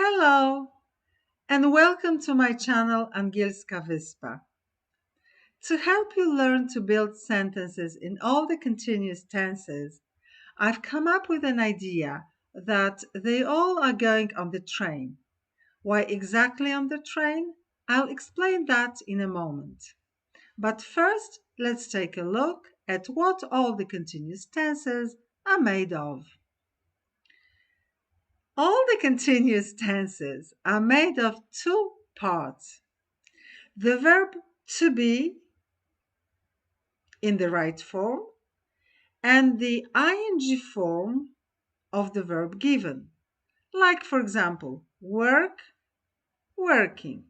Hello, and welcome to my channel Angielska Wyspa. To help you learn to build sentences in all the continuous tenses, I've come up with an idea that they all are going on the train. Why exactly on the train? I'll explain that in a moment. But first, let's take a look at what all the continuous tenses are made of. All the continuous tenses are made of two parts. The verb to be in the right form and the ing form of the verb given. Like, for example, work, working.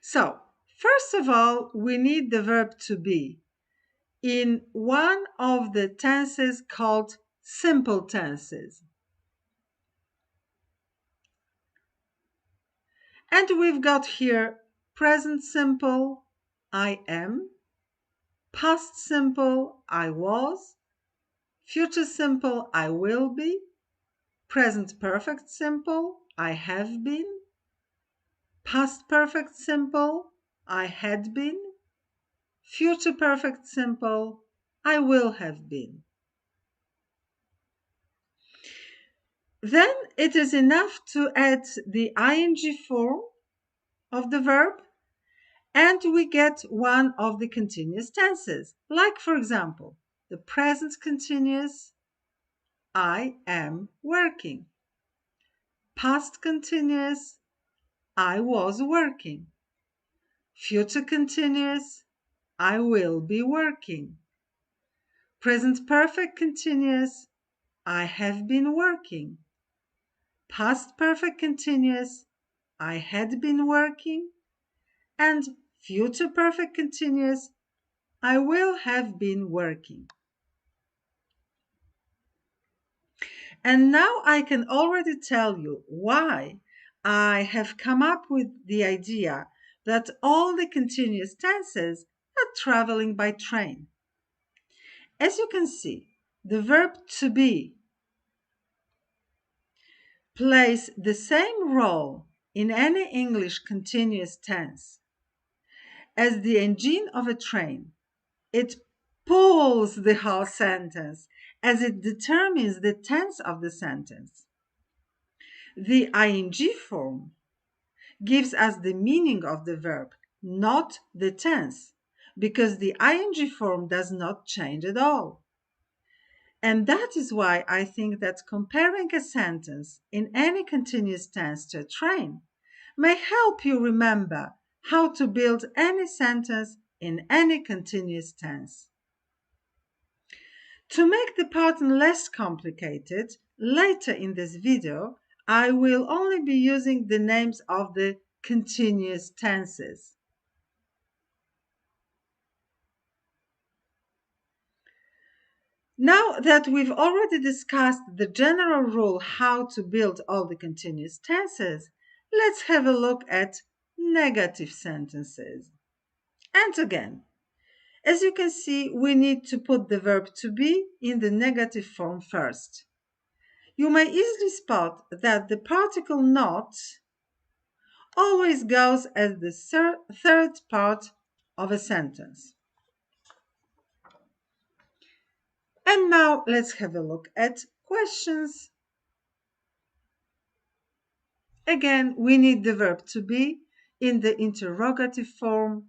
So, first of all, we need the verb to be in one of the tenses called simple tenses. And we've got here present simple, I am, past simple, I was, future simple, I will be, present perfect simple, I have been, past perfect simple, I had been, future perfect simple, I will have been. Then it is enough to add the ing form of the verb and we get one of the continuous tenses. Like, for example, the present continuous, I am working. Past continuous, I was working. Future continuous, I will be working. Present perfect continuous, I have been working. Past perfect continuous, I had been working. And future perfect continuous, I will have been working. And now I can already tell you why I have come up with the idea that all the continuous tenses are traveling by train. As you can see, the verb to be plays the same role in any English continuous tense as the engine of a train. It pulls the whole sentence as it determines the tense of the sentence. The ing form gives us the meaning of the verb, not the tense, because the ing form does not change at all. And that is why I think that comparing a sentence in any continuous tense to a train may help you remember how to build any sentence in any continuous tense. To make the pattern less complicated, later in this video, I will only be using the names of the continuous tenses. Now that we've already discussed the general rule how to build all the continuous tenses, let's have a look at negative sentences. And again, as you can see, we need to put the verb to be in the negative form first. You may easily spot that the particle not always goes as the third part of a sentence. And now let's have a look at questions. Again, we need the verb to be in the interrogative form.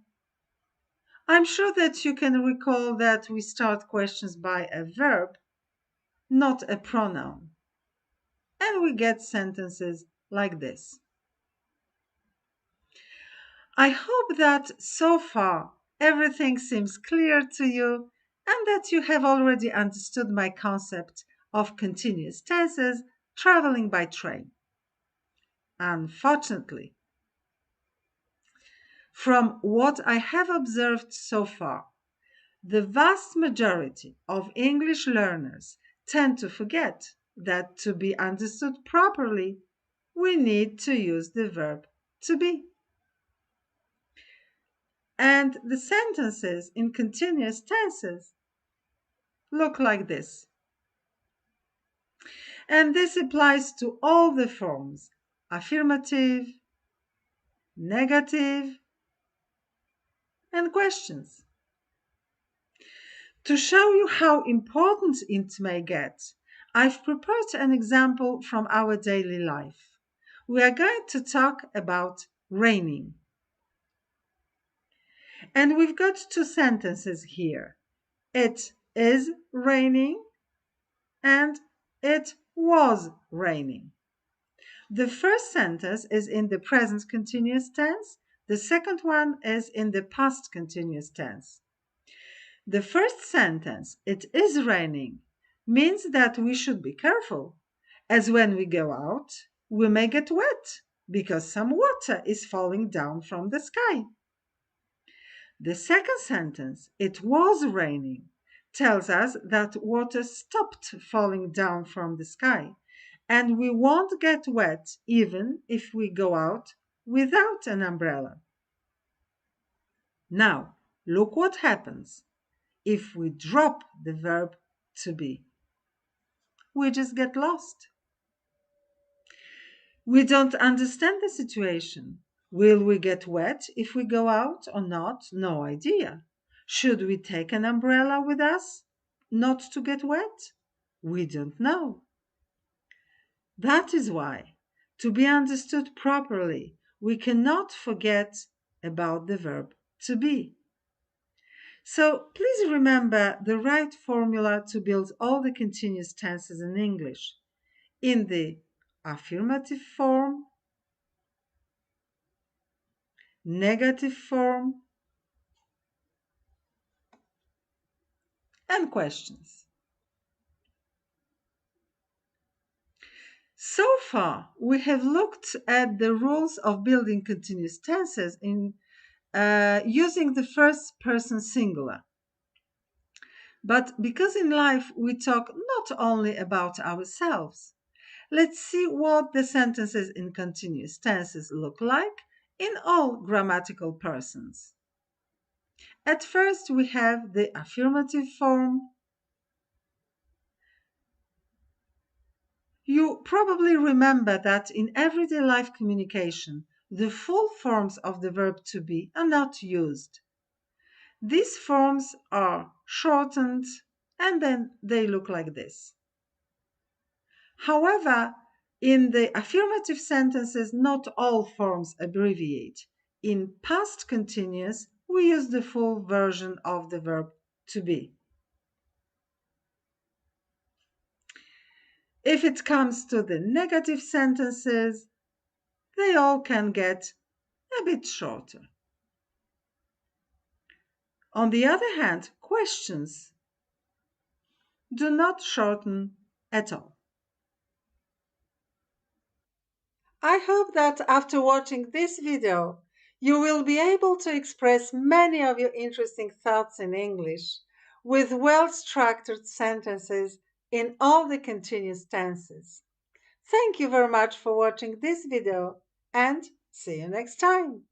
I'm sure that you can recall that we start questions by a verb, not a pronoun. And we get sentences like this. I hope that so far everything seems clear to you and that you have already understood my concept of continuous tenses traveling by train. Unfortunately, from what I have observed so far, the vast majority of English learners tend to forget that to be understood properly, we need to use the verb to be. And the sentences in continuous tenses look like this. And this applies to all the forms: affirmative, negative, and questions. To show you how important it may get, I've prepared an example from our daily life. We are going to talk about raining. And we've got two sentences here. It is raining and it was raining. The first sentence is in the present continuous tense. The second one is in the past continuous tense. The first sentence, it is raining, means that we should be careful, as when we go out, we may get wet because some water is falling down from the sky. The second sentence, it was raining, tells us that water stopped falling down from the sky, and we won't get wet even if we go out without an umbrella. Now, look what happens if we drop the verb to be. We just get lost. We don't understand the situation. Will we get wet if we go out or not? No idea. Should we take an umbrella with us not to get wet? We don't know. That is why, to be understood properly, we cannot forget about the verb to be. So please remember the right formula to build all the continuous tenses in English. In the affirmative form, negative form, and questions. So far, we have looked at the rules of building continuous tenses in using the first person singular. But because in life we talk not only about ourselves, let's see what the sentences in continuous tenses look like in all grammatical persons. At first, we have the affirmative form. You probably remember that in everyday life communication, the full forms of the verb to be are not used. These forms are shortened and then they look like this. However, in the affirmative sentences, not all forms abbreviate. In past continuous, we use the full version of the verb to be. If it comes to the negative sentences, they all can get a bit shorter. On the other hand, questions do not shorten at all. I hope that after watching this video, you will be able to express many of your interesting thoughts in English with well-structured sentences in all the continuous tenses. Thank you very much for watching this video and see you next time.